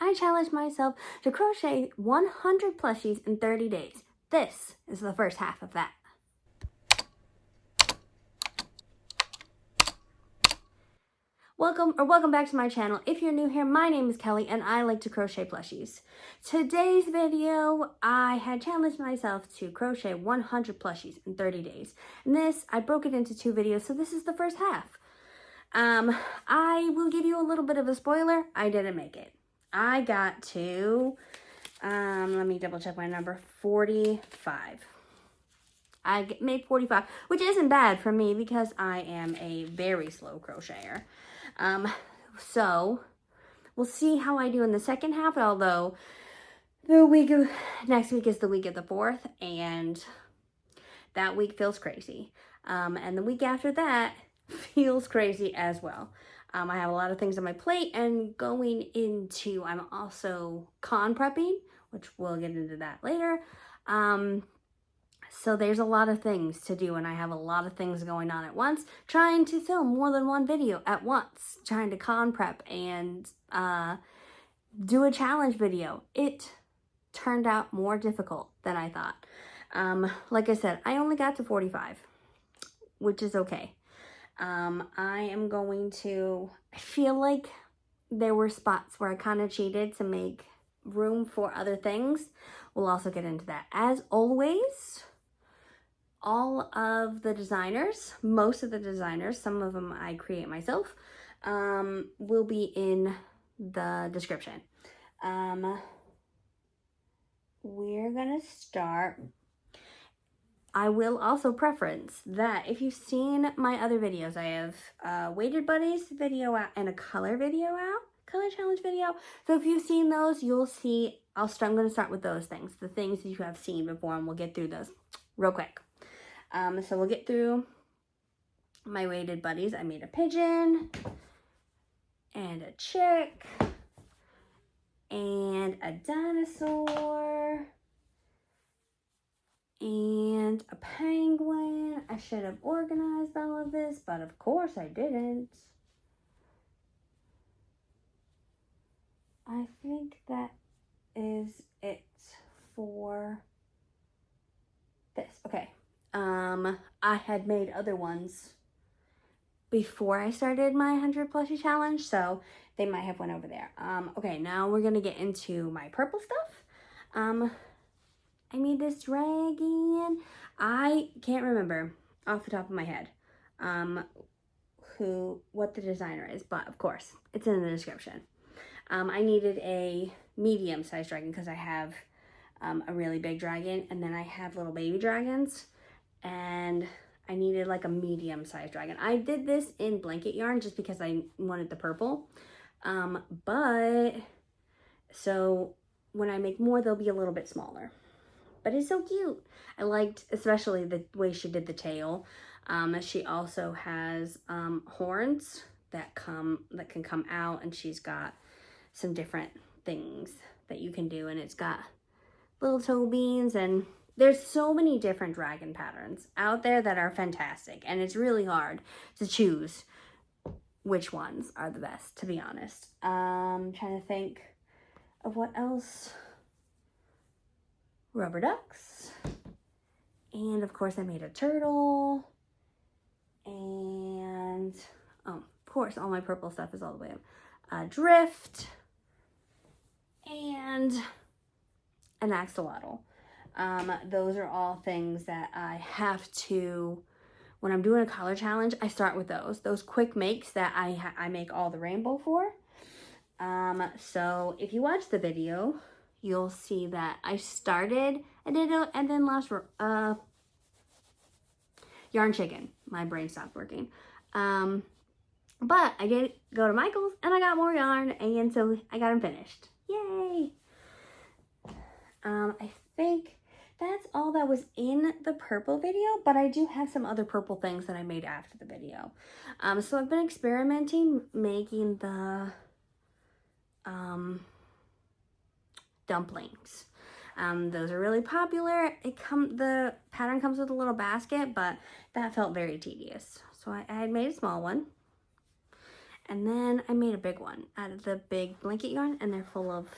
I challenged myself to crochet 100 plushies in 30 days. This is the first half of that. Welcome back to my channel. If you're new here, my name is Kelly and I like to crochet plushies. Today's video, I had challenged myself to crochet 100 plushies in 30 days. And this, I broke it into 2 videos, so this is the first half. I will give you a little bit of a spoiler. I didn't make it. I got to, let me double check my number, 45. I made 45, which isn't bad for me because I am a very slow crocheter. So we'll see how I do in the second half, although next week is the week of the 4th, and that week feels crazy. And the week after that feels crazy as well. I have a lot of things on my plate, and I'm also con prepping, which we'll get into that later. So there's a lot of things to do, and I have a lot of things going on at once, trying to film more than one video at once, trying to con prep and do a challenge video. It turned out more difficult than I thought. Like I said, I only got to 45, which is okay. I feel like there were spots where I kind of cheated to make room for other things. We'll also get into that. As always, all of the designers, most of the designers, some of them I create myself, will be in the description. We're gonna start. I will also preference that if you've seen my other videos, I have a Weighted Buddies video out and a color challenge video. So if you've seen those, you'll see, I'm going to start with those things, the things that you have seen before, and we'll get through those real quick. So we'll get through my Weighted Buddies. I made a pigeon and a chick and a dinosaur and a penguin. I should have organized all of this, but of course I didn't. I think that is it for this. Okay. I had made other ones before I started my 100 plushie challenge, so they might have went over there. Okay, now we're gonna get into my purple stuff. I made this dragon. I can't remember off the top of my head what the designer is, but of course it's in the description. I needed a medium-sized dragon because I have a really big dragon, and then I have little baby dragons, and I needed like a medium-sized dragon. I did this in blanket yarn just because I wanted the purple, but so when I make more, they'll be a little bit smaller. But it's so cute. I liked especially the way she did the tail. She also has horns that can come out, and she's got some different things that you can do, and it's got little toe beans, and there's so many different dragon patterns out there that are fantastic, and it's really hard to choose which ones are the best, to be honest. I'm trying to think of what else. Rubber ducks, and of course I made a turtle, and of course all my purple stuff is all the way up. Drift, and an axolotl. Those are all things that I have to, when I'm doing a color challenge, I start with those quick makes that I make all the rainbow for. So if you watch the video, you'll see that I did it, and then lost yarn chicken. My brain stopped working. But I did go to Michael's and I got more yarn, and so I got them finished. Yay! I think that's all that was in the purple video, but I do have some other purple things that I made after the video. So I've been experimenting making the dumplings. Those are really popular. The pattern comes with a little basket, but that felt very tedious. So I had made a small one. And then I made a big one out of the big blanket yarn, and they're full of,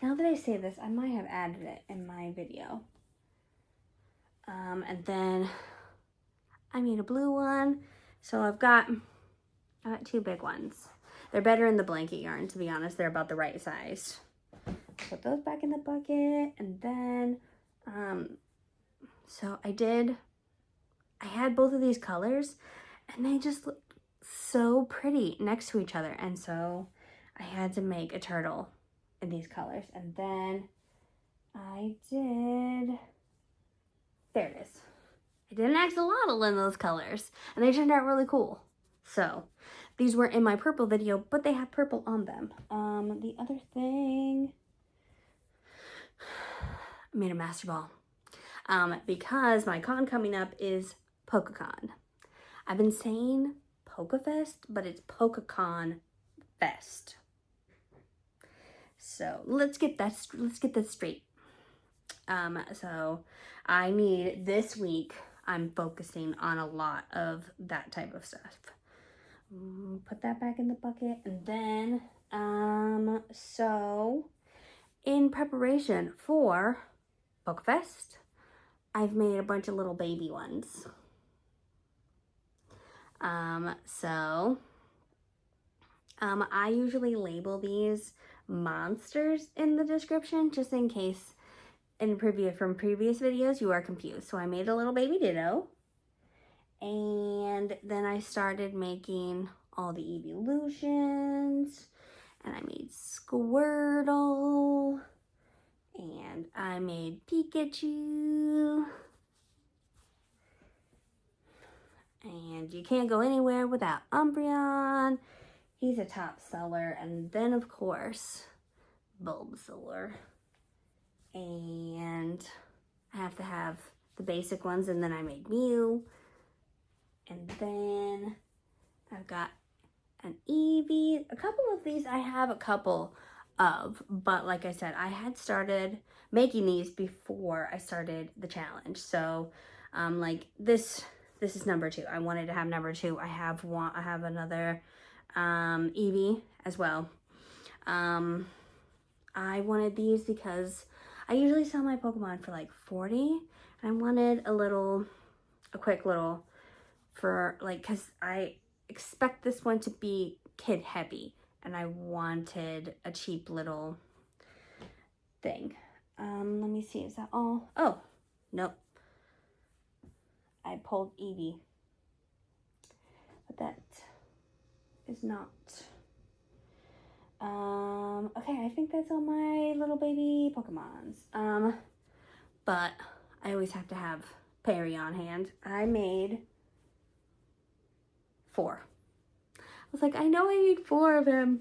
now that I say this, I might have added it in my video. And then I made a blue one. So I got 2 big ones. They're better in the blanket yarn, to be honest. They're about the right size. Put those back in the bucket. And then, so I had both of these colors, and they just look so pretty next to each other. And so I had to make a turtle in these colors. And then I did, there it is. I did an axolotl in those colors, and they turned out really cool. So these were in my purple video, but they have purple on them. The other thing, I made a master ball. Because my con coming up is Comicon. I've been saying PokeFest, but it's Comicon Fest. So let's get that straight. So I need, this week, I'm focusing on a lot of that type of stuff. Put that back in the bucket. And then, so in preparation for PokeFest, I've made a bunch of little baby ones. I usually label these monsters in the description, just in case from previous videos you are confused. So I made a little baby ditto, and then I started making all the evolutions, and I made Squirtle, and I made Pikachu, and you can't go anywhere without Umbreon. He's a top seller. And then, of course, Bulbasaur. And I have to have the basic ones. And then I made Mew. And then I've got an Eevee. A couple of these I have a couple of. But like I said, I had started making these before I started the challenge. So, like this is number 2. I wanted to have number 2. I have another Eevee as well. I wanted these because I usually sell my Pokemon for like $40, and I wanted a quick little for like, cause I expect this one to be kid heavy, and I wanted a cheap little thing. Let me see, is that all? Oh, nope. I pulled Eevee, but that is not. Okay, I think that's all my little baby Pokemons. But I always have to have Perry on hand. I made 4. I was like, I know I need 4 of him.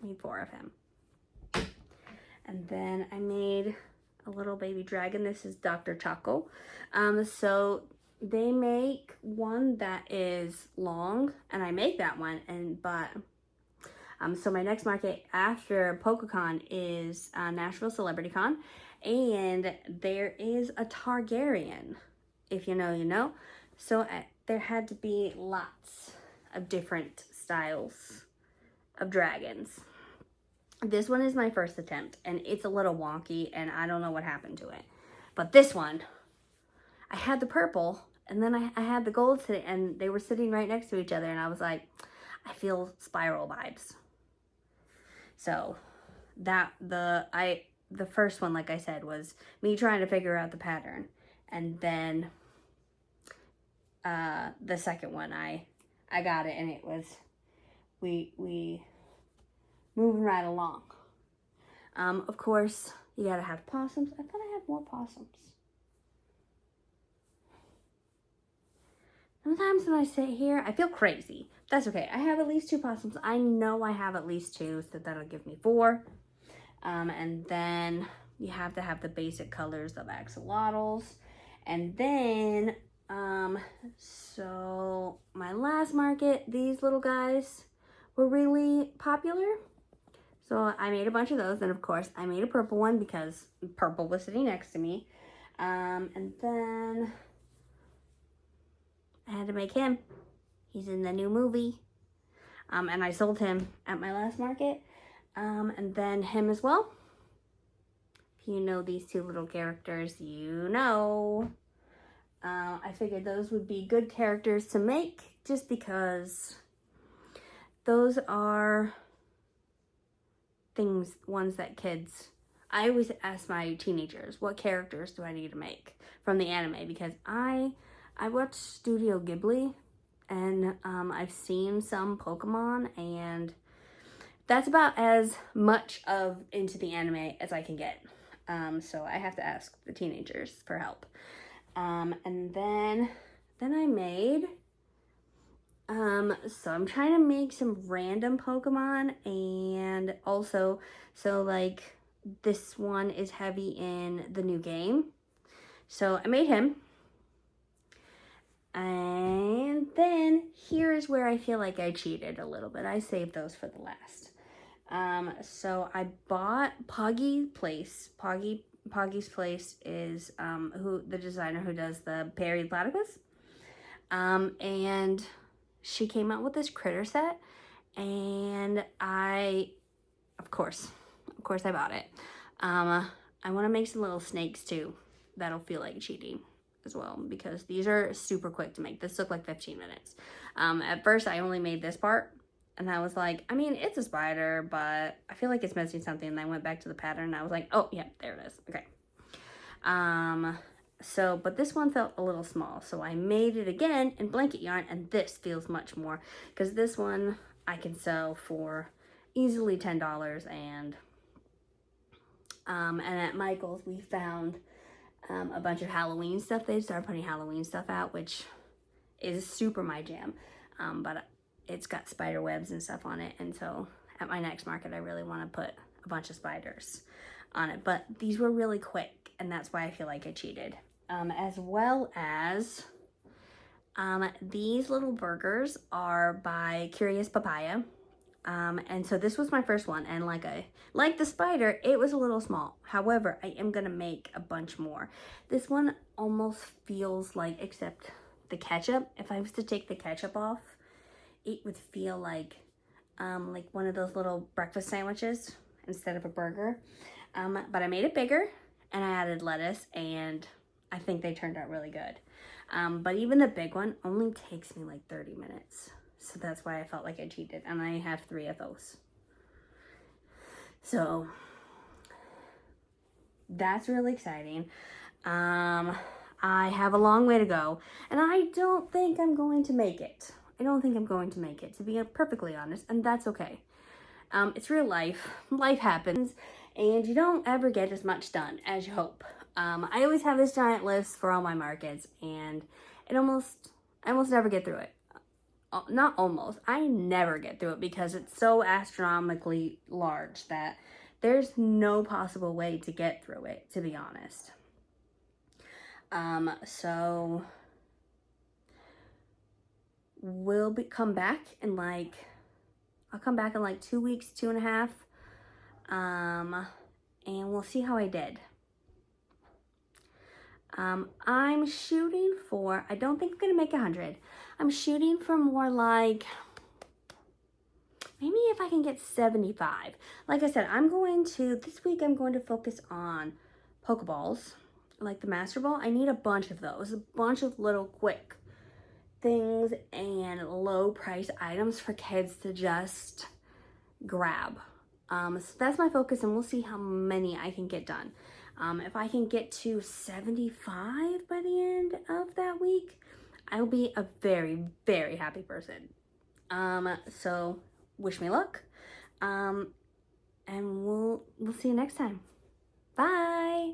I made 4 of him. And then I made a little baby dragon. This is Dr. Choco. So they make one that is long, and I make that one, so my next market after PokeCon is Nashville Celebrity Con, and there is a Targaryen. If you know, you know. So there had to be lots of different styles of dragons. This one is my first attempt, and it's a little wonky, and I don't know what happened to it. But this one, I had the purple, and then I had the gold sitting, and they were sitting right next to each other, and I was like, I feel spiral vibes. So the first one, like I said, was me trying to figure out the pattern, and then the second one I got it, and it was we moving right along. Of course, you gotta have possums. I thought I had more possums. Sometimes when I sit here, I feel crazy. That's okay. I have at least 2 possums. I know I have at least 2, so that'll give me 4. And then you have to have the basic colors of axolotls. And then, so my last market, these little guys were really popular. So I made a bunch of those. And of course, I made a purple one because purple was sitting next to me. And then I had to make him. He's in the new movie. And I sold him at my last market. And then him as well. If you know these two little characters, you know. I figured those would be good characters to make just because those are ones that kids, I always ask my teenagers, what characters do I need to make from the anime? Because I watch Studio Ghibli, and I've seen some Pokemon, and that's about as much of into the anime as I can get. So I have to ask the teenagers for help. And then I made, so I'm trying to make some random Pokemon, and also, so like this one is heavy in the new game. So I made him. And then here is where I feel like I cheated a little bit. I saved those for the last. So I bought Poggy's Place is who the designer who does the Perry Platypus. And she came out with this critter set, and of course I bought it. I want to make some little snakes too. That'll feel like cheating as well, because these are super quick to make. This took like 15 minutes. At first I only made this part, and I was like, I mean, it's a spider, but I feel like it's missing something. And I went back to the pattern, and I was like, oh yeah, there it is. Okay. So, but this one felt a little small, so I made it again in blanket yarn, and this feels much more, because this one I can sell for easily $10, and at Michael's we found a bunch of Halloween stuff. They started putting Halloween stuff out, which is super my jam, but it's got spider webs and stuff on it, and so at my next market I really want to put a bunch of spiders on it. But these were really quick, and that's why I feel like I cheated. As well as these little burgers are by Curious Papaya. And so this was my first one, and like the spider, it was a little small. However, I am gonna make a bunch more. This one almost feels like, except the ketchup, if I was to take the ketchup off, it would feel like one of those little breakfast sandwiches instead of a burger. But I made it bigger, and I added lettuce, and I think they turned out really good. But even the big one only takes me like 30 minutes. So that's why I felt like I cheated. And I have 3 of those. So that's really exciting. I have a long way to go, and I don't think I'm going to make it. To be perfectly honest, and that's okay. It's real life. Life happens, and you don't ever get as much done as you hope. I always have this giant list for all my markets, and I almost never get through it. Not almost, I never get through it, because it's so astronomically large that there's no possible way to get through it, to be honest. So we'll come back in like, I'll come back in like 2 weeks, 2.5, and we'll see how I did. I'm shooting for, I don't think I'm gonna make 100. I'm shooting for more like, maybe if I can get 75. Like I said, this week I'm going to focus on Pokeballs, like the Master Ball. I need a bunch of those, a bunch of little quick things and low price items for kids to just grab. So that's my focus, and we'll see how many I can get done. If I can get to 75 by the end of that week, I'll be a very, very happy person. So wish me luck. And we'll see you next time. Bye.